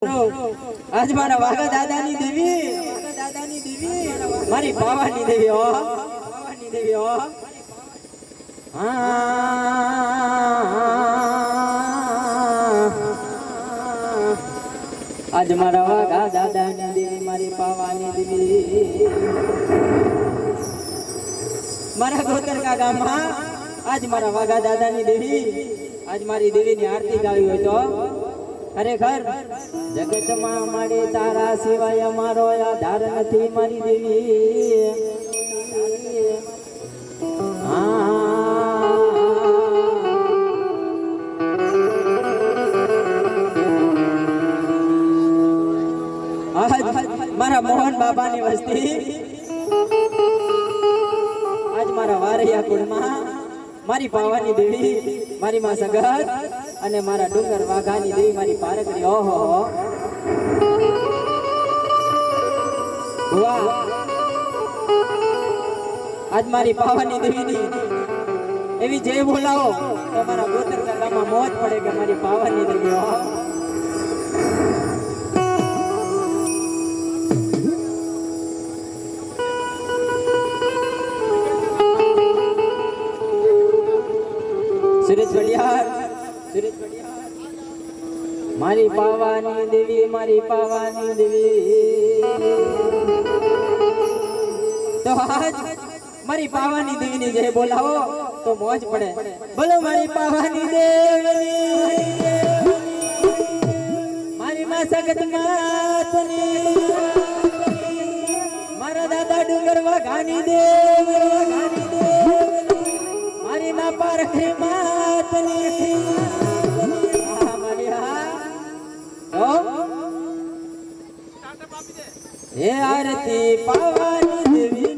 आज मारा वागा दादानी देवी मारी पावानी देवी हो आज मारा वागा दादानी देवी मारी पावानी देवी मारा गोतर का गाम आज मारा वागा दादानी देवी आज मारी देवी ની આરતી ગાવી હોય તો ખરેખર જગતમાં મારી તારા સિવાય અમારો આધાર નથી મારી દેવી મારા મોહન બાબાની વસ્તી આજ મારા વારૈયા કુળમાં મારી પાવાની દેવી મારી માં સગત અને મારા ડુંગર વાઘાની દેવી મારી પારકરી ઓહો વાહ આજ મારી પાવાની દેવીની એવી જય બોલાવો તો મારા ગોત્ર ગામમાં મોજ પડે કે મારી પાવાની દેવી ઓહો સુરેશ બડિયાર મારી પાવાની દેવી તો આજ મારી પાવાની દેવીની જય બોલાવો તો મોજ પડે બોલો મારી પાવાની દેવી મારી માં સગત માતની મારા દાદા ડુંગર વાઘાની દેવી મારી ના પારખી માતની हे आरती पावानी देवी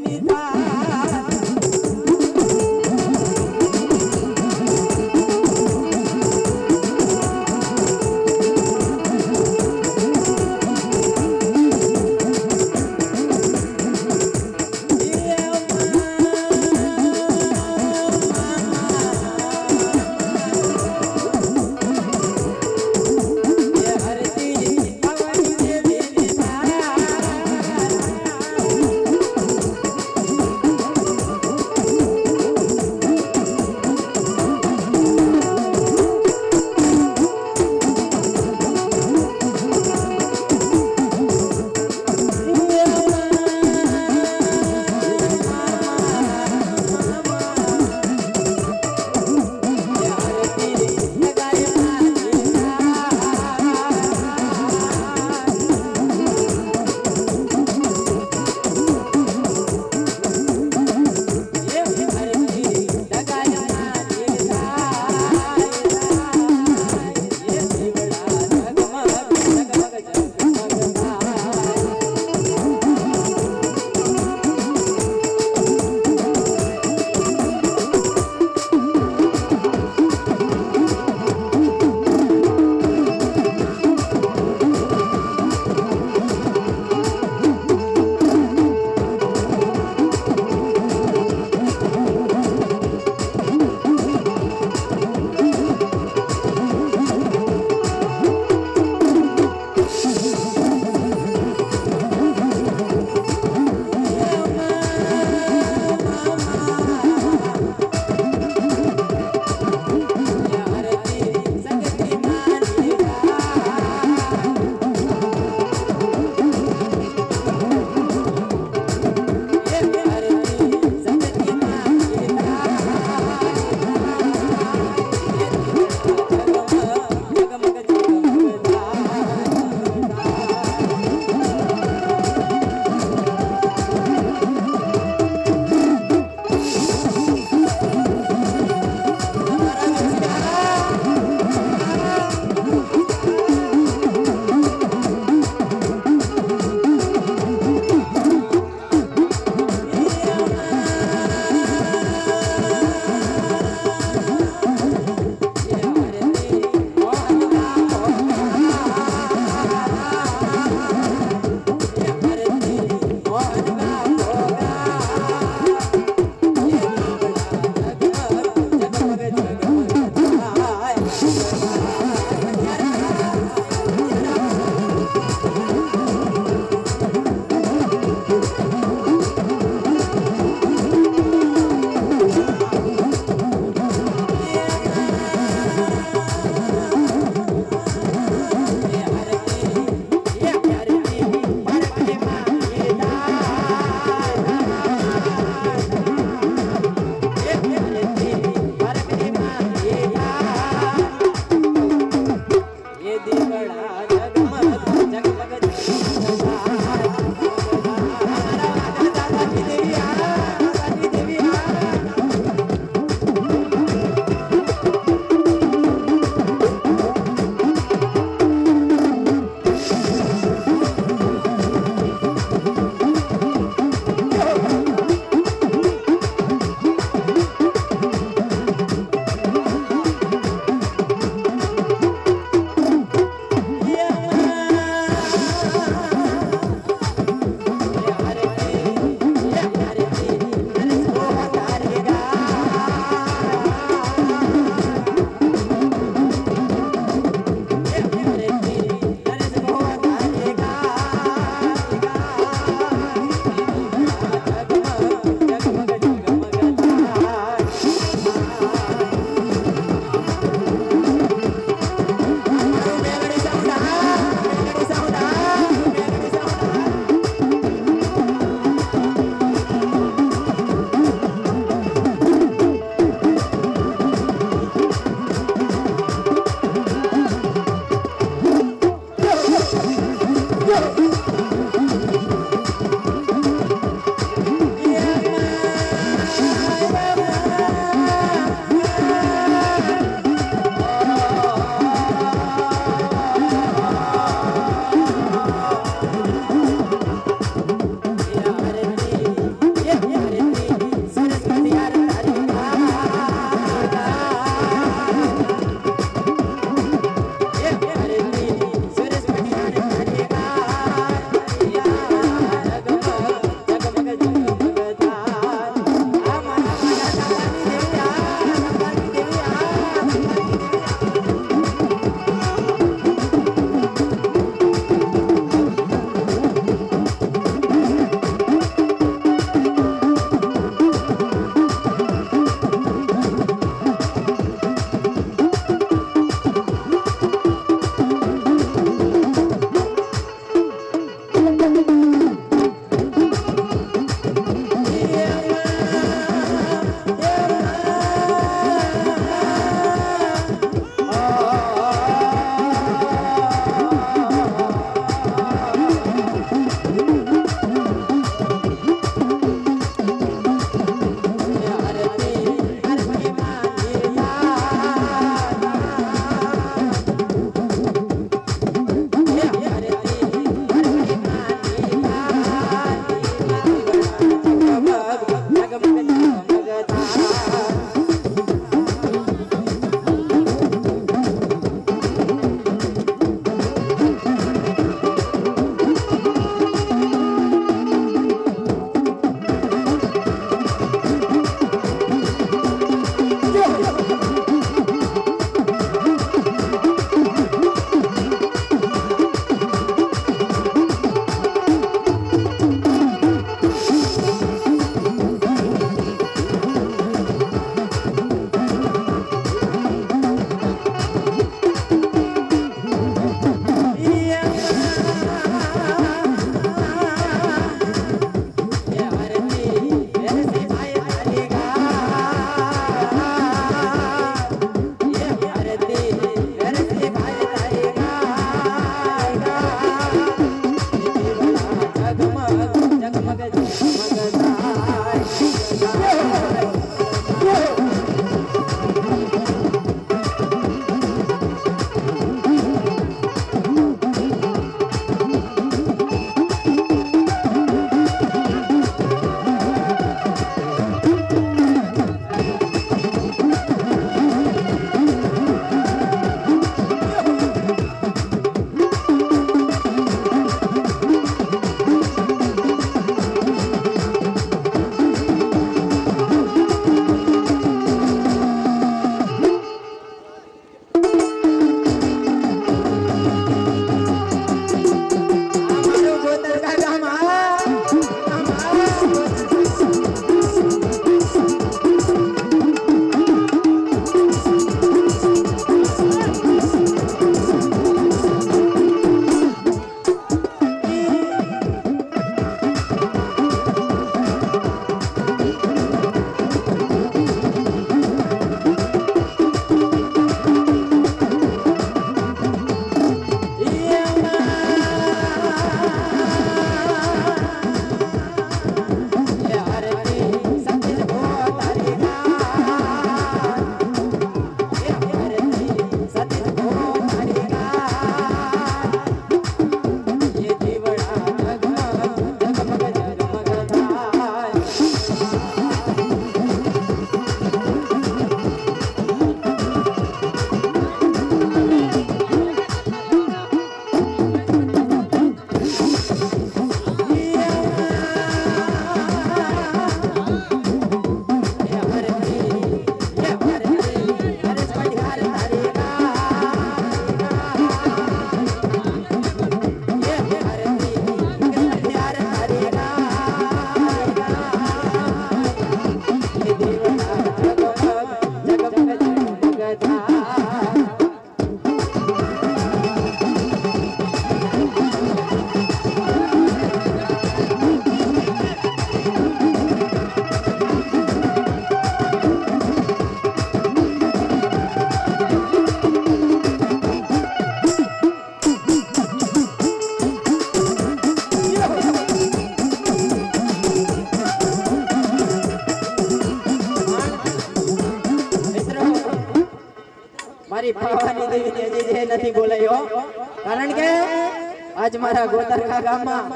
આજ મારા ગોતરકા ગામમાં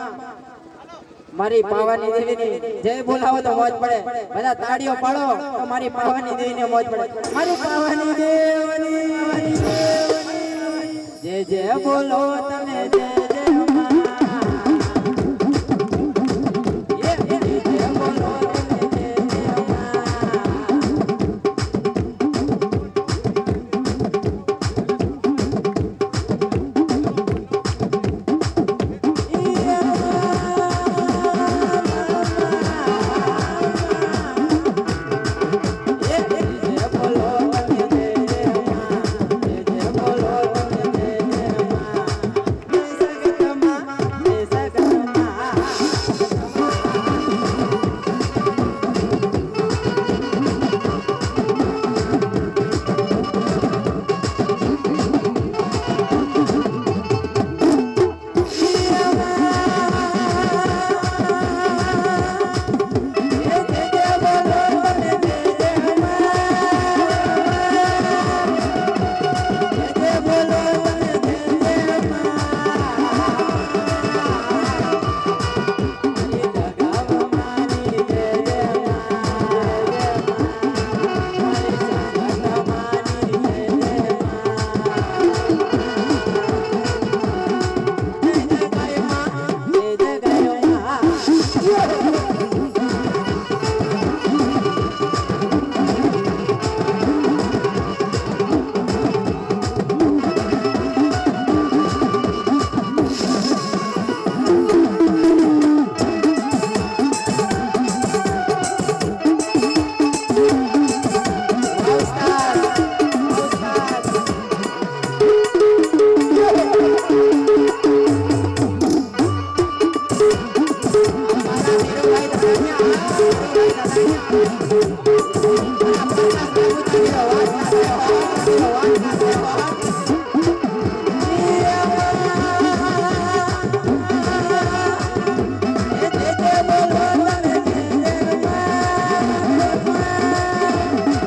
મારી પાવાની દેવીની જય બોલાવો તો મોજ પડે બધા તાળીઓ પાડો તો મારી પાવાની દેવીને મોજ પડે મારી પાવાની દેવની જય જય બોલો તમે જય જય માં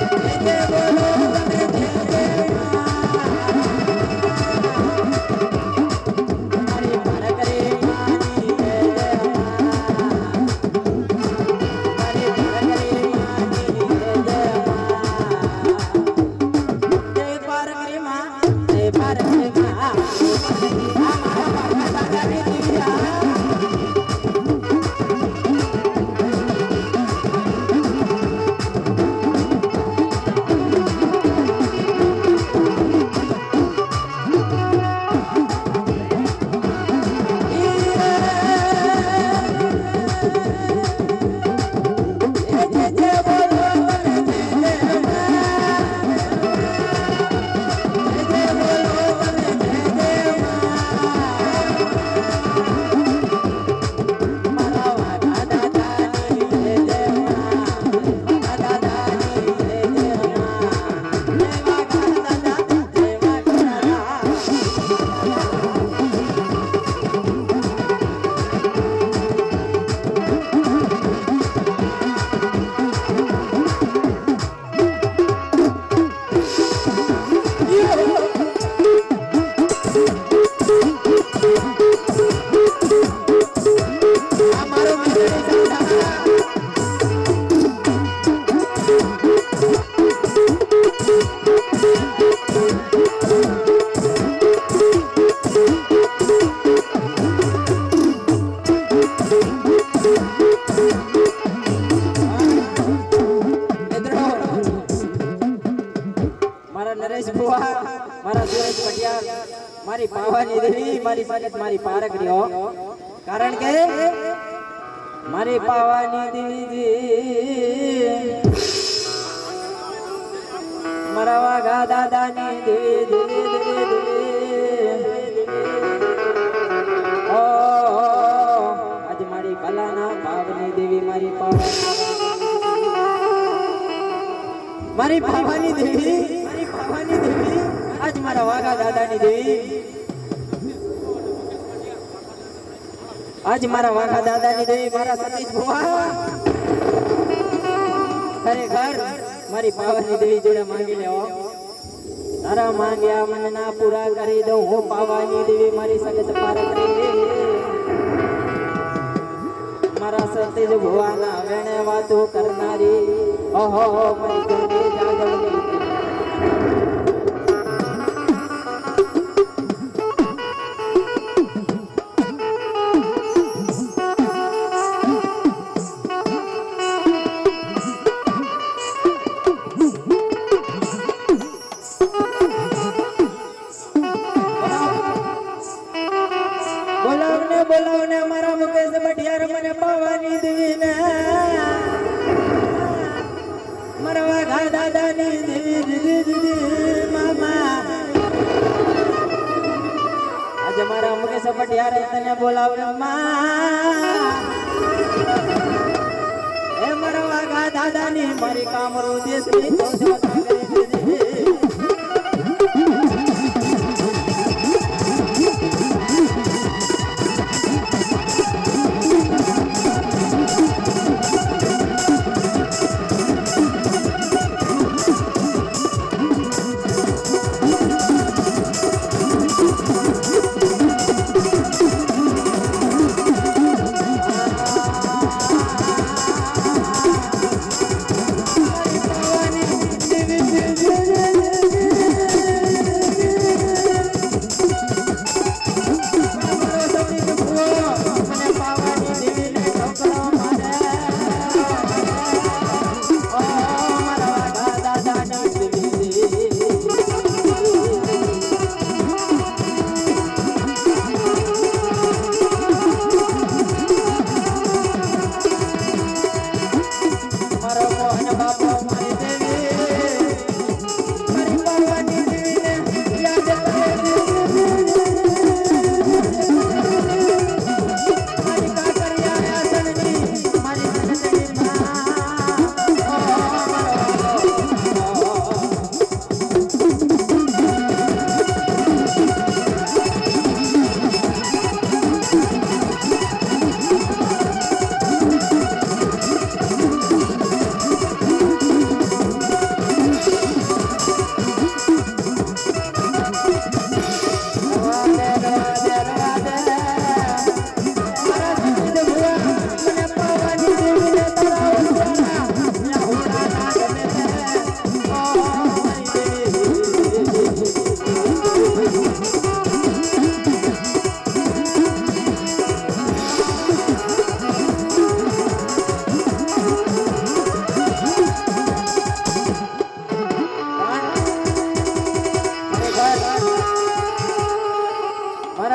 જય બોલો તમે જય જય મારી પાવાની દેવી મારી સાથે મારી પારક રહ્યો કારણ કે મારી પાવાની દેવી મારા વાઘા દાદાની દેવી ઓ આજ મારી કલાના પાવની દેવી મારી પાવાની દેવી આજ મારા વાઘા દાદાની દેવી આજ મારા વાઘા દાદાની દેવી મારા સતીશ ભુવા ખરેખર મારી પાવાની દેવી જોડે માંગી લેવો તારા માંગ્યા મનના પૂરા કરી દઉં હું પાવાની દેવી મારી સગત પાર કરી મારા સતીજ ભુવાના વેણે વાતો કરનારી ઓહો મારી ગંગે જાગવણી બોલાવને મારા મુકેશ ભટિયાર મને પાવાની દેવી ને મારા વાઘા દાદાની દેવી મામા આજે મારા મુકેશ ભટિયાર તને બોલાવને એ મારા વાઘા દાદાની મારી કામરૂ દેશની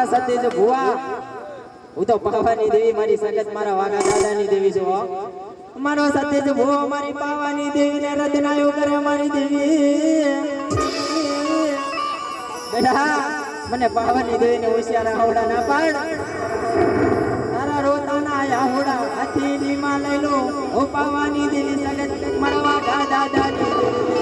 સતીજ ભુવા હું તો પાવાની દેવી મારી સગત મારા વાઘા દાદાની દેવી છું મારો સતીજ ભુવો મારી પાવાની દેવી ને રચનાયો કરે મારી દેવી બેટા મને પાવાની દેવી ને હોશિયાર આવડા ના પાડ તારા રોતાના આવડા હાથીની માં લઈ લો હું પાવાની દેવી સગત મારા વાઘા દાદાની દેવી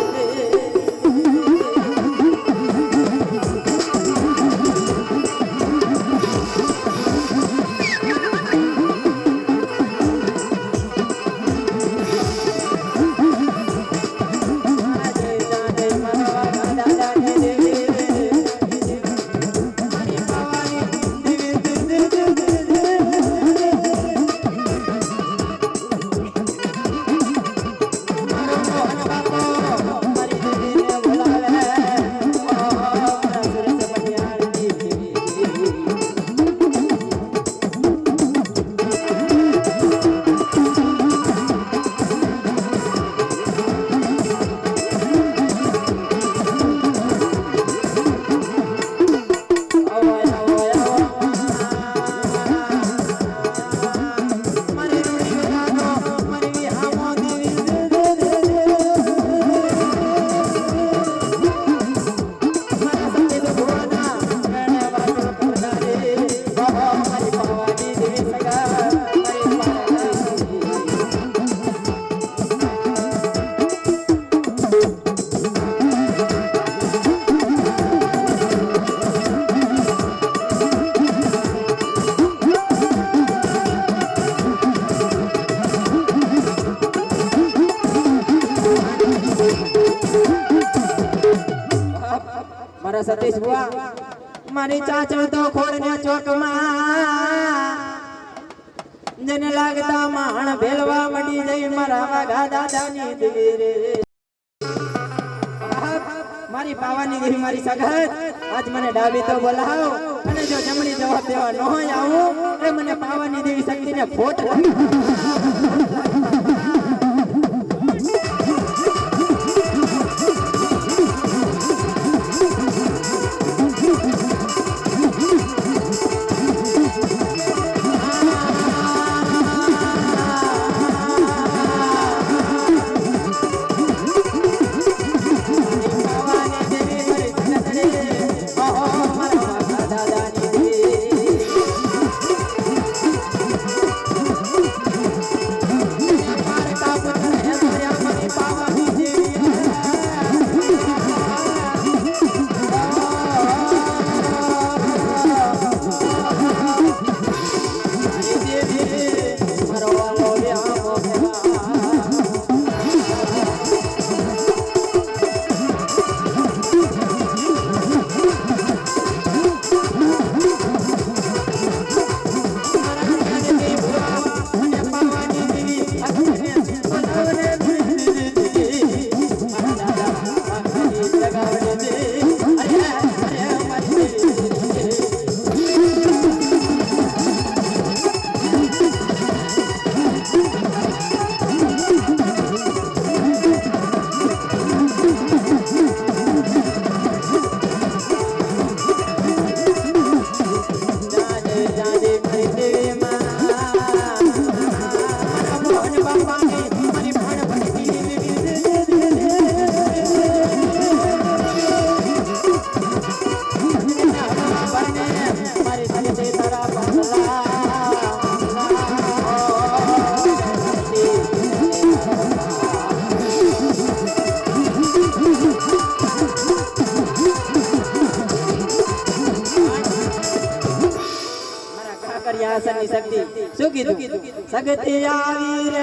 સતીશ બુઆ મારી ચાચર તો ખોડને ચોકમાં જને લાગતા માણ ભેલવા મડી જઈ મારા વાઘા દાદાની દેવી રે મારી પાવાની દેવી મારી સગત આજ મને ડાબી તો બોલાવો અને જો જમણી જવાબ દેવા ન હોય આવું એ મને પાવાની દેવી શક્તિને ફોટ શક્તિ શું કીધું સગતી આવી રે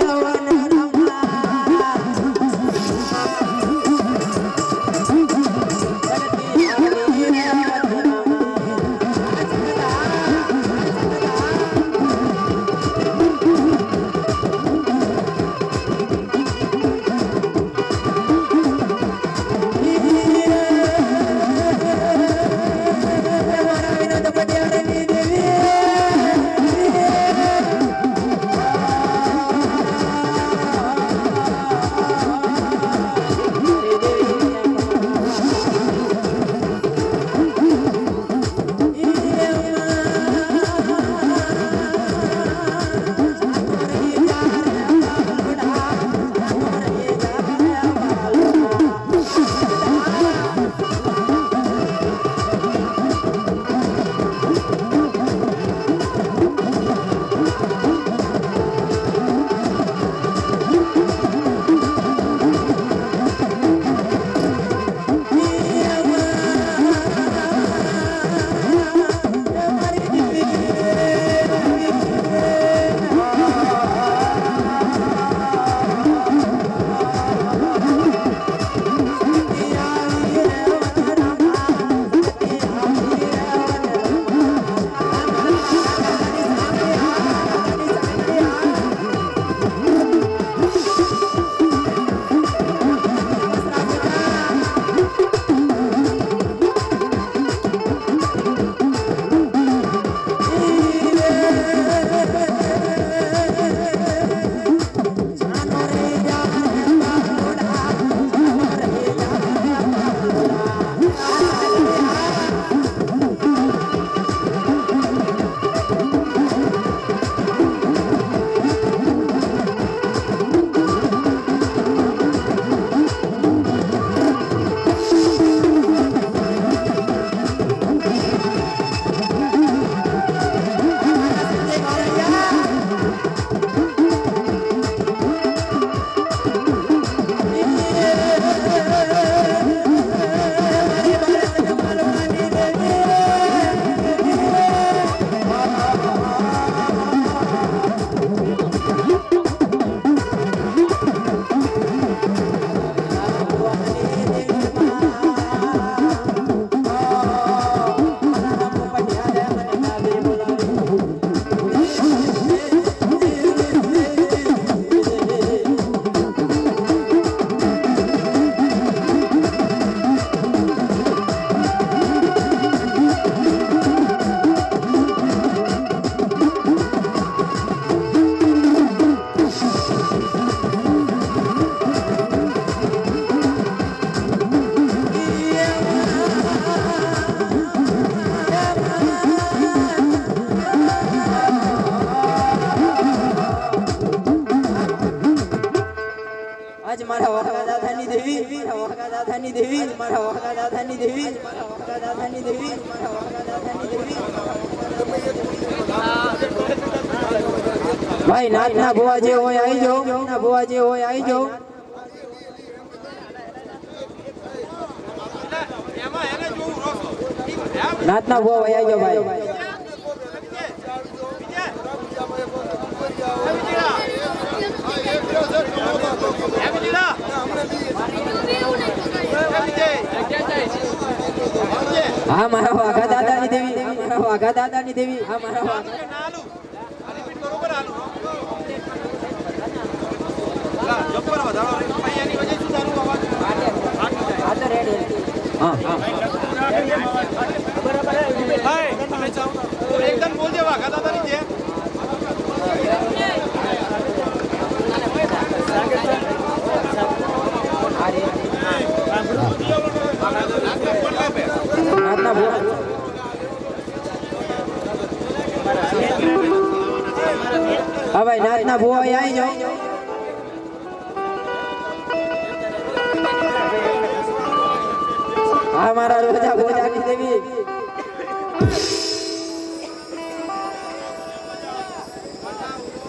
દાદાની દેવી મારા વાઘા દાદાની દેવી મારા વાઘા દાદાની દેવી મારા વાઘા દાદાની દેવી ભાઈ નાથના ભુવા જે હોય આવી જાઓ નાથના ભુવા જે હોય આવી જાઓ નાથના ભુવા આવી જાઓ ભાઈ હા મારા વાઘા દાદાની દેવી મારા વાઘા દાદાની દેવી હા મારા વાઘા એકદમ બોલ દે વાઘા દાદાની છે નાથના ભુવા હા ભાઈ નાથના ભુવા આવી જાઓ હા મારા રોજા ભોજાની દેવી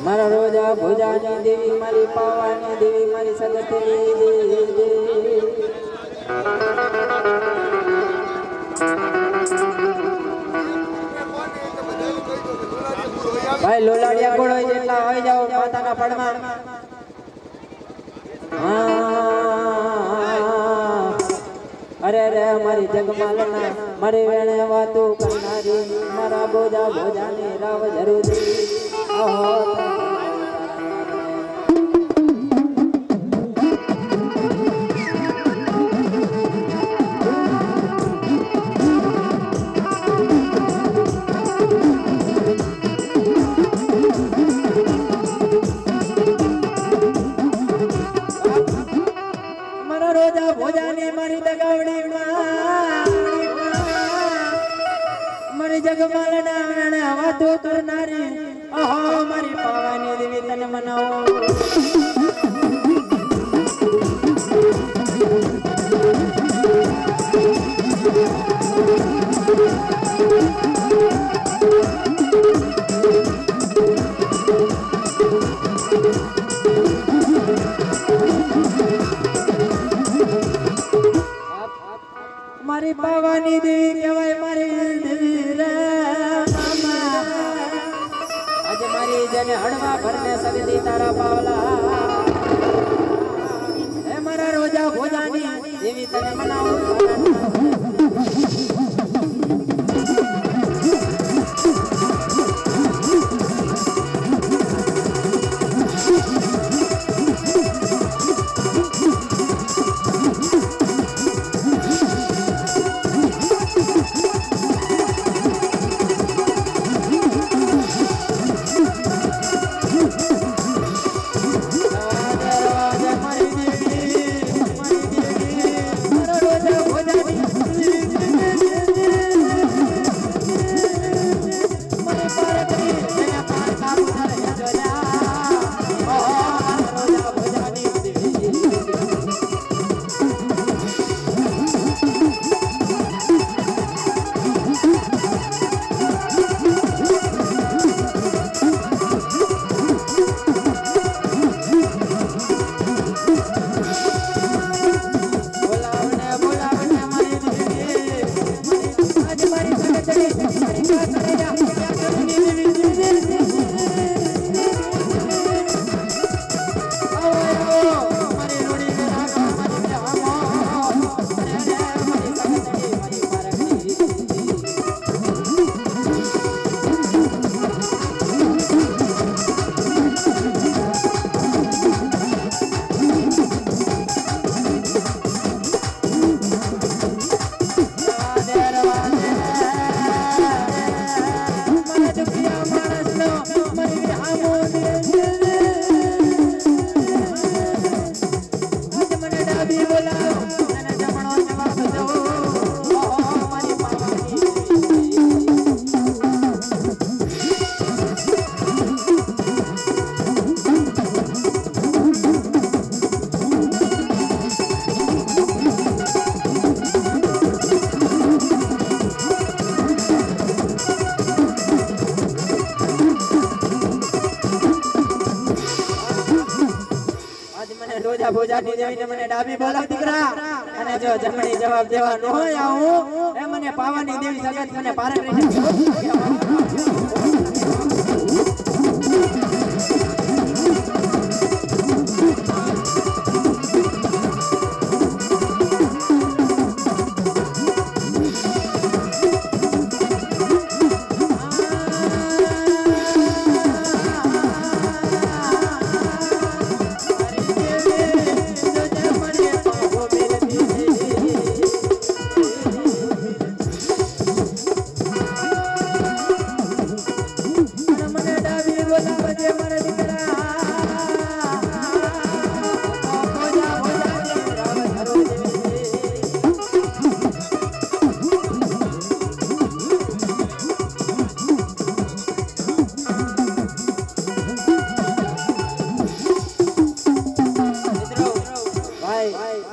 મારા રોજા ભોજાની દેવી મારી પાવાની દેવી મારી સદતની દેવી ભાઈ લોલાડિયા કોડ હોય જેટલા આવી જાઓ માતાના પડમાં અરે રે મારી જગમાલના મારી વેણે વાતો કરનારી મારા બોજા ભોજાની રાવ જરૂરી આહો રોજા ભોજાની મારી દગાવડી મારી જગમાલના વાતો કરનારી ઓહો મારી પાવાની દેવી તને મનાવો મારી પાવાની દેવી કહેવાય મારી દેવી રે મામા આજે મારી જેને હળવા ભરને સગતી તારા પાવલા હે મારા રોજા ભોજાની દેવી તને મનાવું ભોજા ભોજાની દેવીને મને ડાબી બોલાવ દીકરા અને જો જમણી જવાબ દેવા ન હોય આવું એ મને પાવાની દેવી સગત મને પારક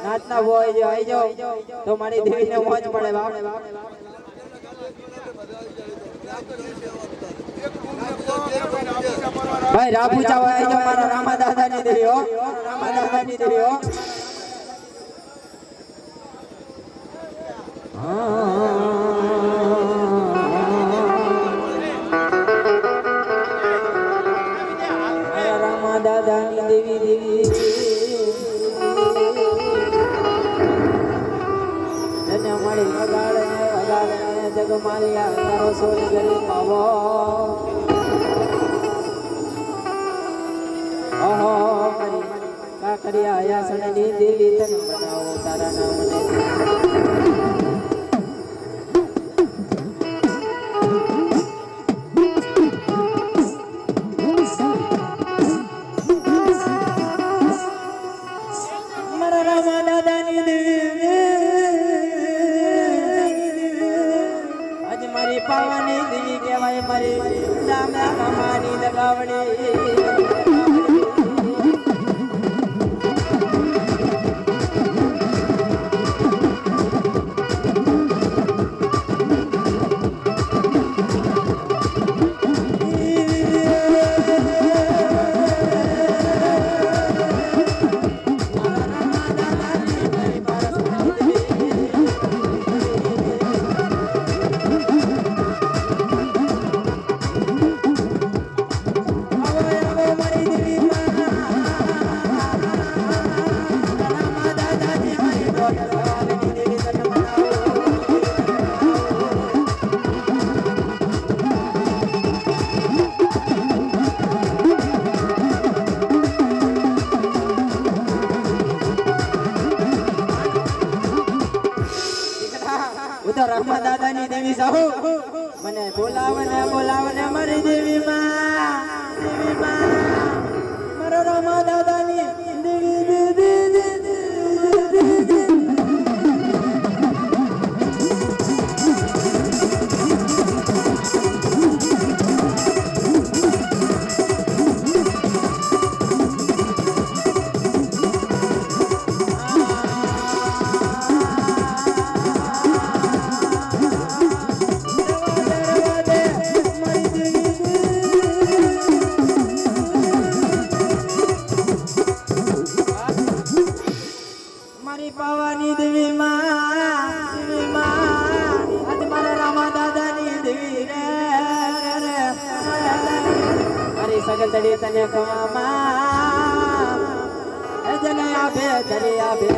નાચના હોય જો આઈ જાઓ તો મારી દેવીને મોજ પડે બાપ ભાઈ રાપુ ચાવા આઈ જાઓ મારા રામા દાદાની દેવી હો રામા દાદાની દેવી હો મારા રામા દાદાની દેવી દેવી મારી વગાડે જગમાલિયા તારો સોલ ગરી પાવો ઓહો મારી કાકરિયા આયાસણની દેવી તને બનાવો તારા નામને મારા રામા દાદાની દેવી મારી પાવાની દેવી કહેવાય મારી રામા મામાની લગાવણી રામા દાદાની દેવી સાહુ મને બોલાવને મારી દેવી માં મારો રામા દાદાની દેવી પાવાની દેવી માં આજ મારા રામા દાદાની દેવી રે મારી સગતડી તને કવામાં જને આપે ધરે આપે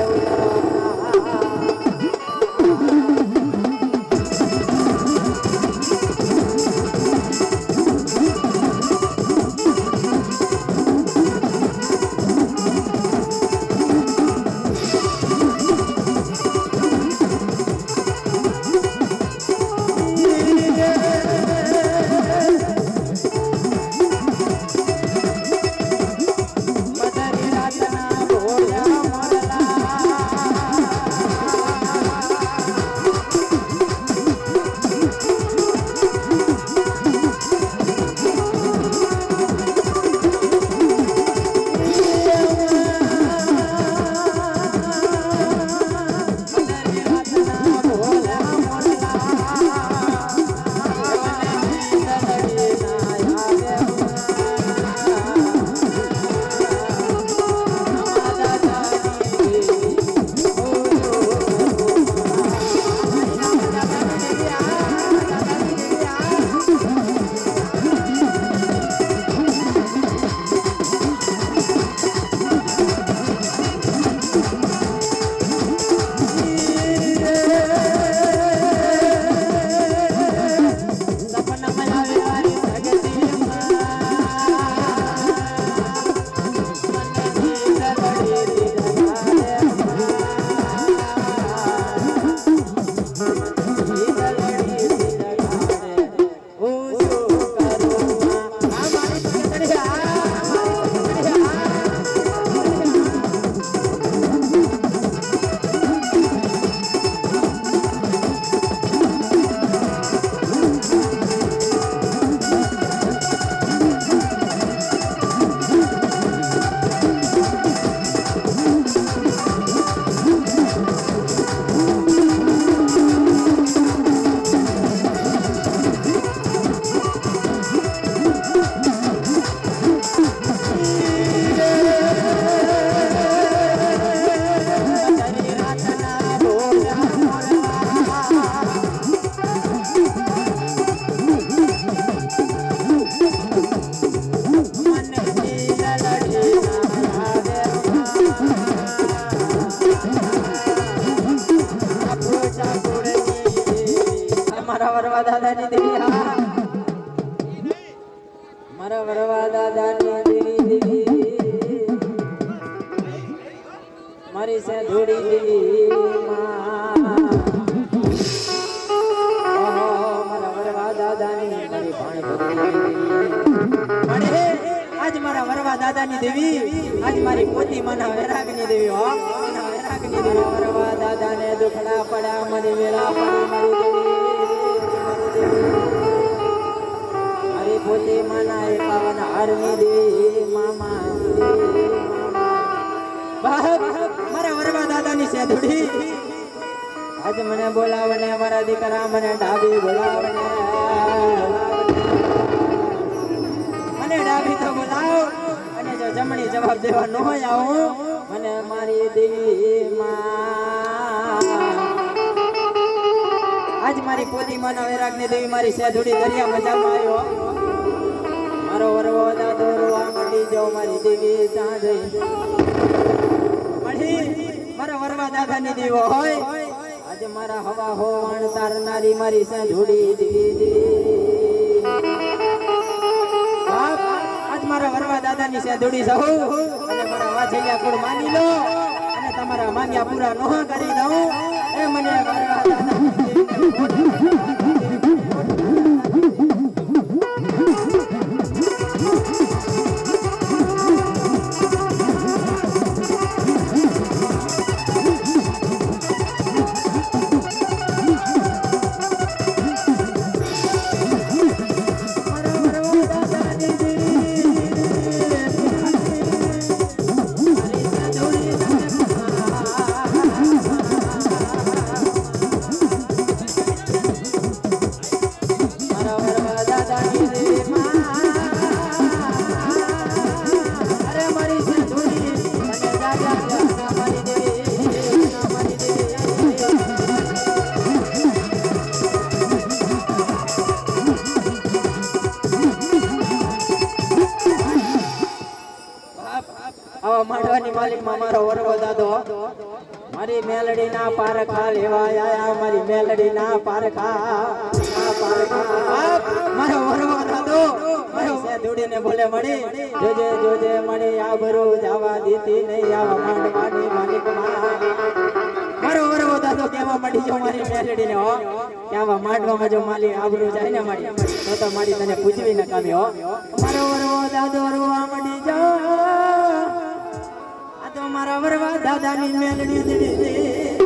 મારા વરવા દાદાની દેવી દેવી મારી સે ધોડી દેવી માં મારા વરવા દાદાની મારી પાણી ભરી આજ મારા વરવા દાદાની દેવી આજ મારી પોતી માના વૈરાગની દેવી હો માના વૈરાગની દેવી વરવા દાદાને દુખડા પડ્યા મને વેળા પડી મારી પોતી માના એકાવન હારની દેવી મામા મારા વરવા દાદાની સેધુડી આજ મને બોલાવને મારા દીકરા મને ડાબી બોલાવને મને ડાબી તો બોલાવ અને જો જમણી જવાબ દેવા ન હોય આવું મને મારી દેવી માં આજ મારી પોતી માના વૈરાગની દેવી મારી સેધુડી દરિયા મજામાં આવ્યો મારો વરવો દાદો રોવા મંડી જાઓ મારી દેવી ત્યાં જઈ મારા વરવા દાદાની દેવો હોય આજે મારા હવા હોવાણ તારનારી મારી સેધુડી દેવી આજ મારા વરવા દાદાની સેધુડી સહુ અને મારા વાછલિયા કુળ માની લો અને તમારા માંગ્યા પૂરા ન કરી દઉં એ મને વરવા દાદાની માંડવાની માલિક માં મારો વરવો દાદો મારી મેલડી ના પારખા લેવા આયા મારી મેલડી ના પારખા મારો વરવો દાદો મારી સેધુડી ને બોલે મળી જોજે જોજે મળી આબરૂ જવા દીધી નહીં આવા માંડવાની માલિક માં મારો વરવો દાદો કેવા મળી જો મારી મેલડી ને હો કેવા માંડવામાં જો માલી આબરૂ જાય ને મારી તો મારી તને પૂજવી ન કામી હો મારો વરવો દાદો રોવા મળી જા તો મારા વરવા દાદાની મેલડી દીધી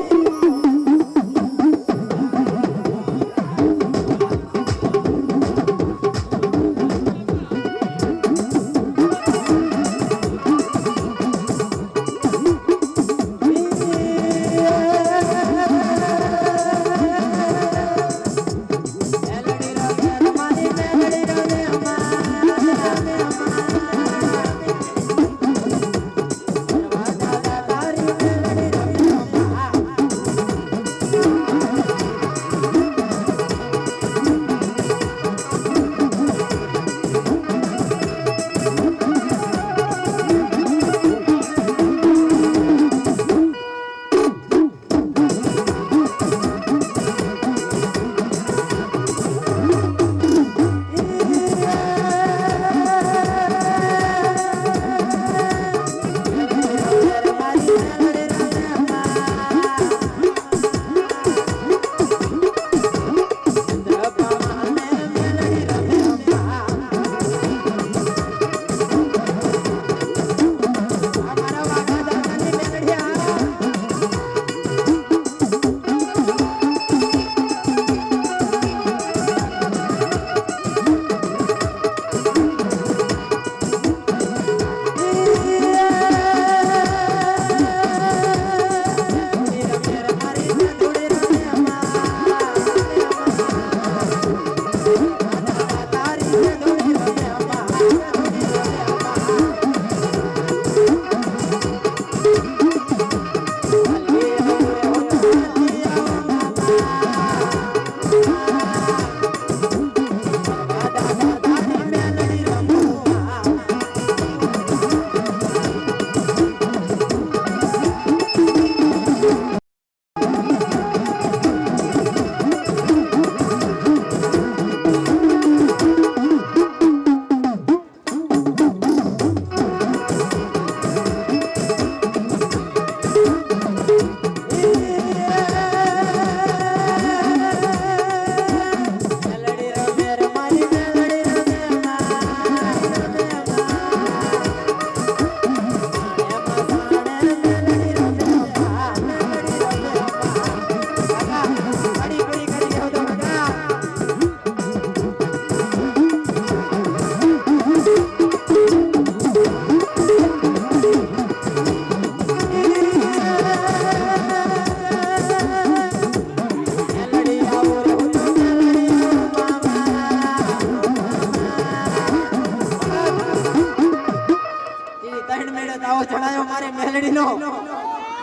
મેલડીનો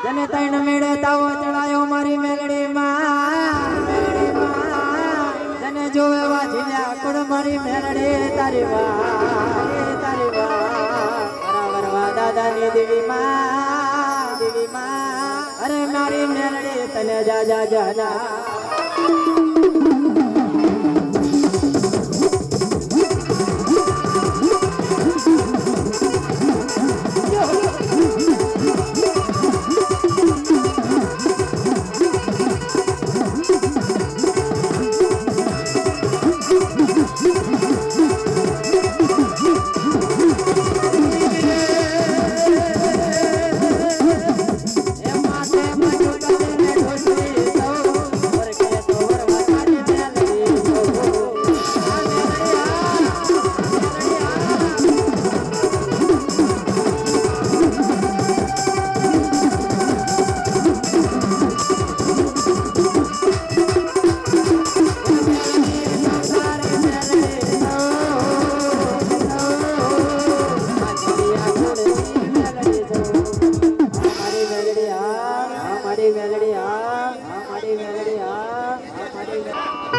જને તૈણ મેળે તાવો ચડાયો મારી મેલડીમાં જને જોવે વાજીલ્યા કુડ મારી મેલડી તારી તારી વરવા દાદાની દેવીમાં અરે મારી મેલડી તને જા જા જા જા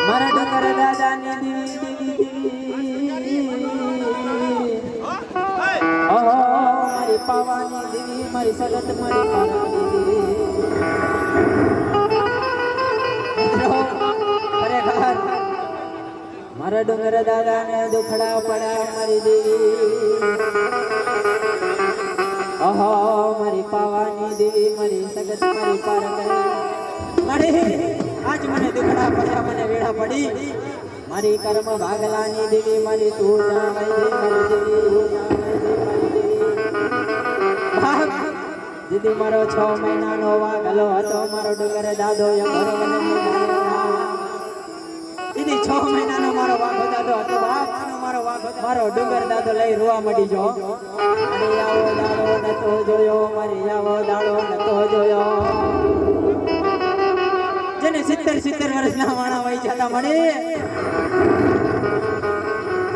મારા ડુંગર દાદાની દેવી ઓહો મારી પાવાની દેવી મારી સગત મારી પાવાની દેવી ખરેખર મારા ડુંગર દાદાને દુખડા પડ્યા મારી દેવી ઓહો મારી પાવાની દેવી મારી સગત મારી પારકરી આજ મને દુખડા પડ્યા મને વેળા પડી મારી કર્મ ભાગલાની દેવી મારી તું જાણે મારી દેવી દીદી મારો 6 મહિનાનો વાગલો હતો મારો ડુંગર દાદો દીદી 6 મહિનાનો મારો વાઘો દાદો હતો બાપ મારો ડુંગર દાદો લઈ રોવા મળી જો મારી આવો દાડો નતો જોયો મારી આવો દાડો નતો જોયો જેને 70 વર્ષના વાણા વહી જતા મળે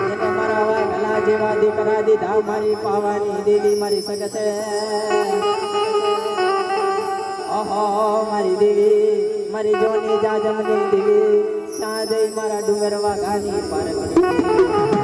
જેને મારા વાગલા જેવા દીકરા દીધા મારી પાવાની દેવી મારી સગત ઓહો મારી દેવી મારી જોની જાજમની દેવી સાજે મારા ડુંગર વાઘાની પારકડી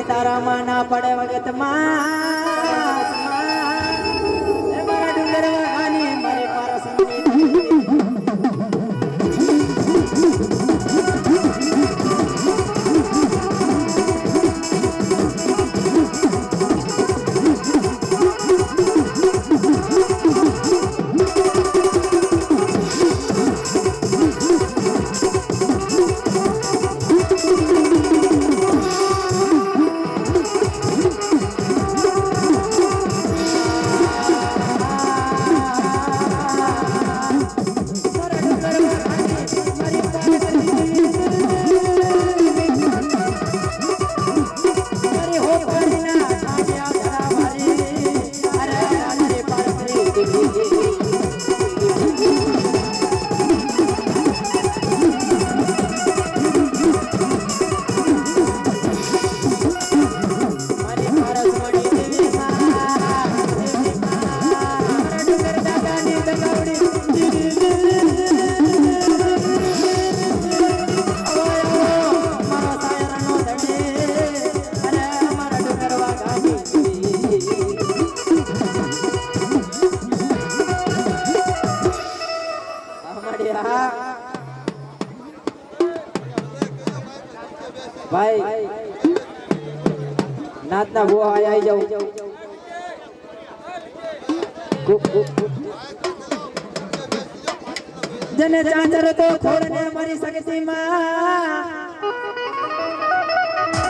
તારા માં ના પડે વગત માં મારા ડુંગર વાઘાની મારી પારસની ભાઈ નાતના બો આવી જાવ જને ચાંદર તો થોડને મારી શક્તિ માં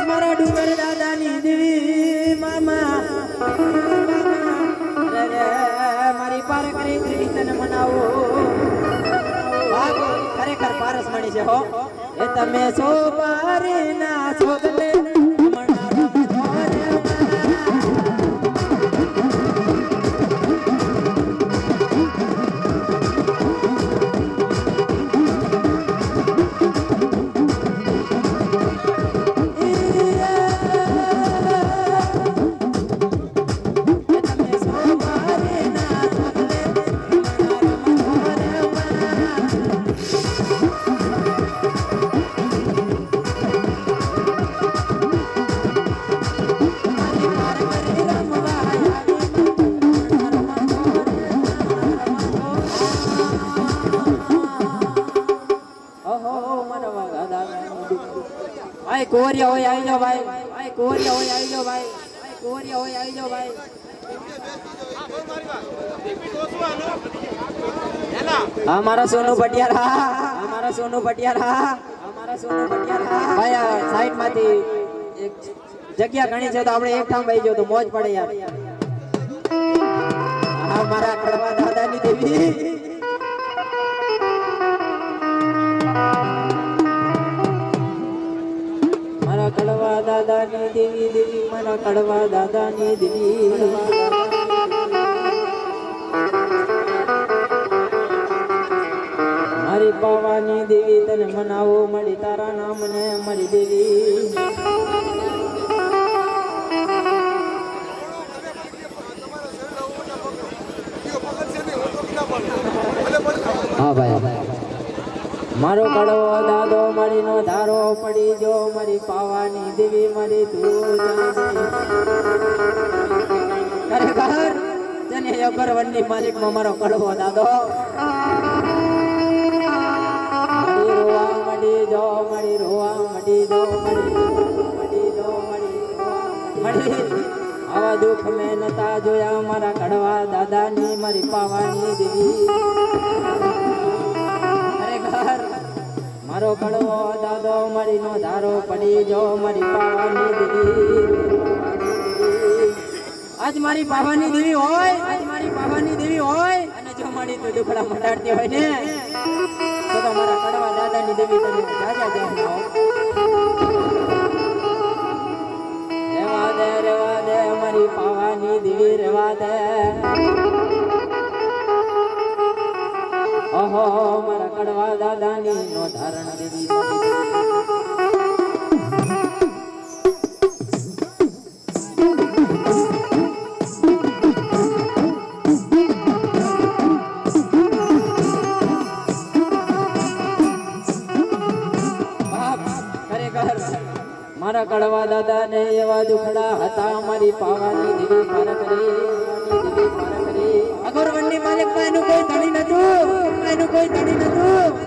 મારા ડુંગર દાદાની દેવી મામા મારી પાર કરી તને મનાવો ખરેખર પારસ મણી છે હો એ તમે સોપારી ના છોગલે મણા રમજો રે ભાઈ કોરિયા હોય આવી જાઓ ભાઈ ભાઈ કોરિયા હોય આવી જાઓ ભાઈ ભાઈ કોરિયા હોય આવી જાઓ ભાઈ હા મારા સોનુ પટિયાર હા મારા સોનુ પટિયાર હા મારા સોનુ પટિયાર હા ભાઈ આ સાઈડ માંથી એક જગ્યા ઘણી છે તો આપણે એક ઠામ બેસી જાવ તો મોજ પડે યાર હા મારા કડવા દાદાની દેવી મારા કડવા દાદાની દેવી દેવી મારા કડવા દાદાની દેવી મારી પાવાની દેવી તને મનાવો મળી તારા નામ ને મારી દેવી હા ભાઈ મારો કડવો દાદો મારીનો ધારો પડી જો મારી પાવાની દેવી મારી તું ખરેખર જને અગરવનની માલિકમાં મારો કડવો દાદો મારી રોવા મડી જો મારી રોવા મડી જો મડી જો મડી આવા દુઃખ મેં નતા જોયા મારા કડવા દાદાની મારી પાવાની દેવી ખરેખર મારો કડવો દાદો મારીનો ધારો પડી જો મારી પાવાની દેવી આજ મારી પાવાની દેવી હોય આજ મારી પાવાની દેવી હોય અને જો મારી તો દુખડા મટાડતી હોય ને તો મારા કડવા દાદાની દેવી તને જાજા જાજા રેવા દે મારી પાવાની દેવી રેવા દે ઓહો મારા કડવા દાદાની નો ધારણ દેવી મારા કડવા દાદા ને એવા દુખડા હતા મારી પાવાની દેવી પાર કરી અગરવનની માલિક માં એનું કોઈ ધણી નતું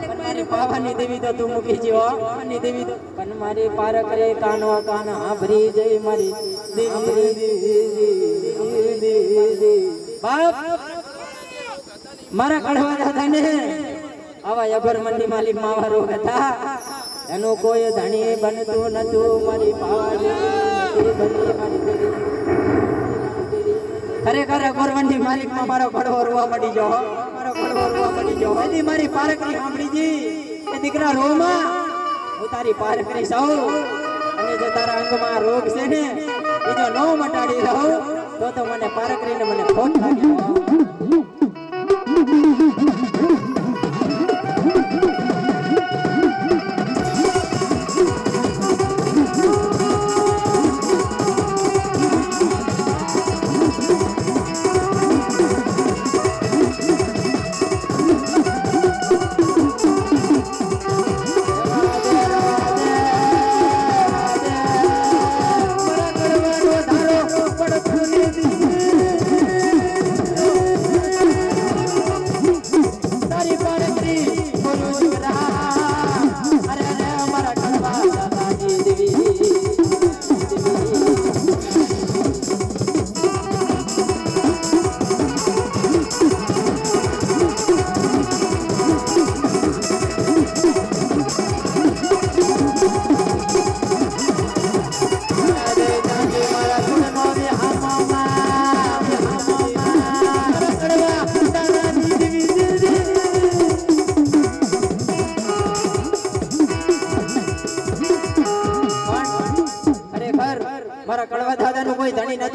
પણ મારી પાવાની દેવી તો તું મૂકી જીવો પાવાની દેવી તો પણ મારી પાર કરે કાનો કાન આભરી જઈ મારી દેવી બાપ મારા કડવા દાદા ને આવા અગરવનની માલિક માં આવા રોગ હતા એનું કોઈ ધણી બનતું નતું મારી પાવાની ખરેખર અગરવનની માલિક માં મારો કડવો રોવા મળી ગયો એની મારી પારકરી સાંભળી જી એ દીકરા રોમાં હું તારી પારકરી સૌ અને જે તારા અંગમાં રોગ છે ને એ જો ન મટાડી રહું તો મને પારકરીને મને ખોટ લાગ્યો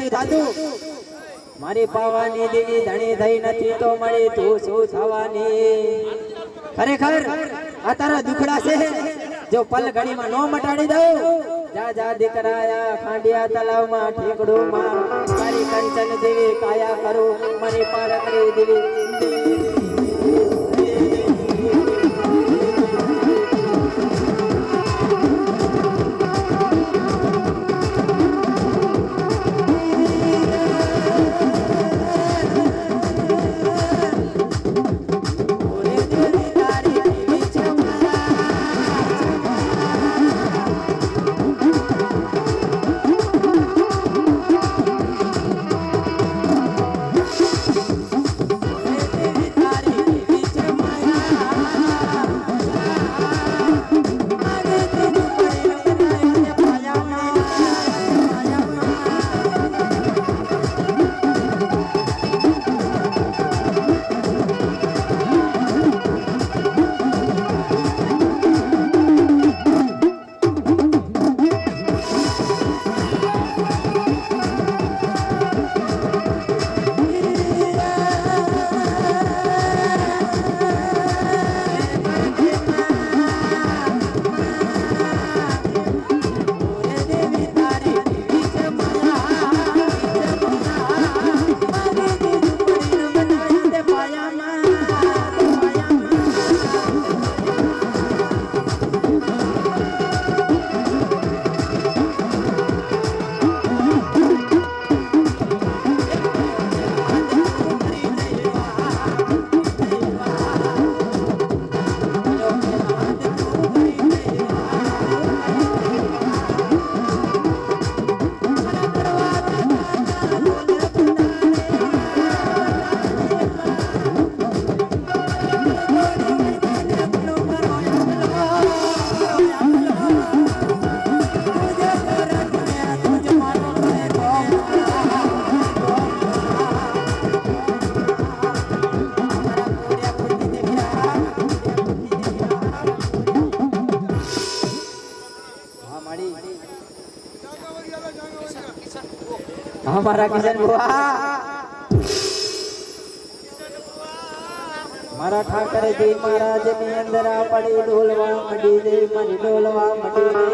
ધણી થાતું મારી પાવાની દેવી ધણી થઈ નથી તો મળી તું શું થવાની ખરેખર આ તારા દુખડા છે જો પલ ઘડીમાં નો મટાડી દઉં જા જા દીકરાયા ખાંડિયા તલાવમાં ઠેકડું માર તારી કંચન દેવી કાયા કરું મારી પારકરી દેવી हमारा किशन बुआ मारा ठाकरे जी महाराज ની અંદર આ પડી ઢોલવા મડી દે મારી ઢોલવા મડી દે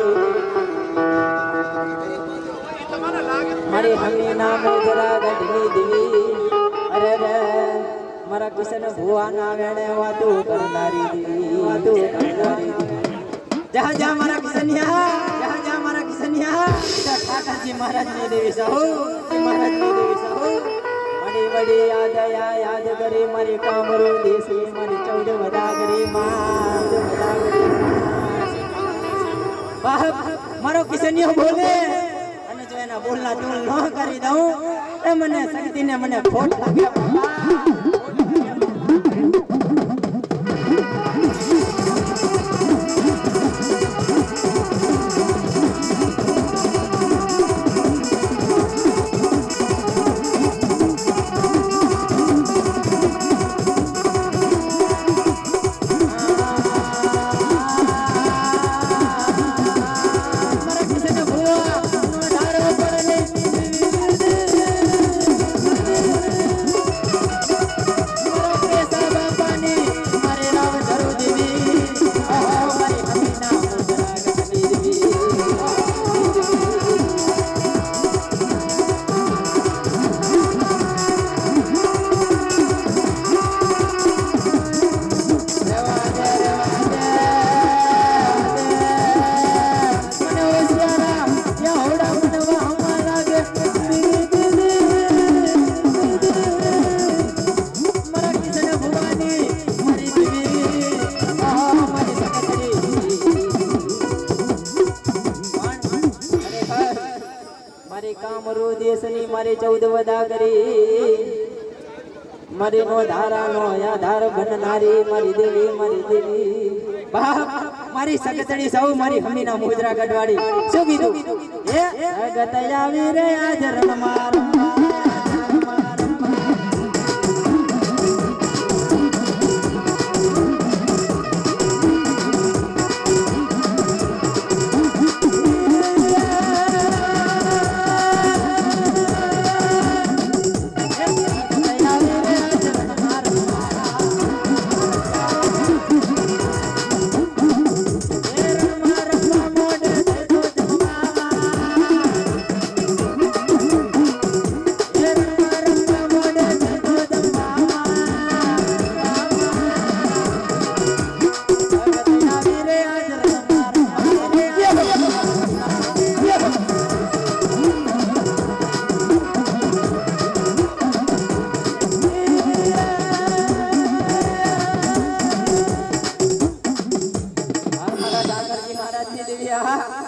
મારી હમી નામ જરા ગઢની દેવી અરે રે મારા કિશન ભુવા ના વેણે વાતું કરનારી દેવી વાતું કરનારી જા જા મારા કિશનિયા જા જા મારા કિશનિયા ઠાકરજી મહારાજ ની દેવી સહુ મહારાજ ની દેવી સહુ મડી વડી યાદ કરી મારી કામરો દેશી મારી 14 વદાગરી માં બાપ મારો કિશનિયો બોલે અને જો એના બોલના તુલ ન કરી દઉં એ મને શક્તિને મને ખોટ લાગે મારી 14 વદાગરી મારી નો ધારા નો આધાર બનનારી મારી દેવી બાપ મારી સગતડી સૌ મારી હમીના મુજરા ગઢવાડી શું કીધું એ સગત આવી રે આજ રણમાં ઠાકરજી મહારાજની દેવી આ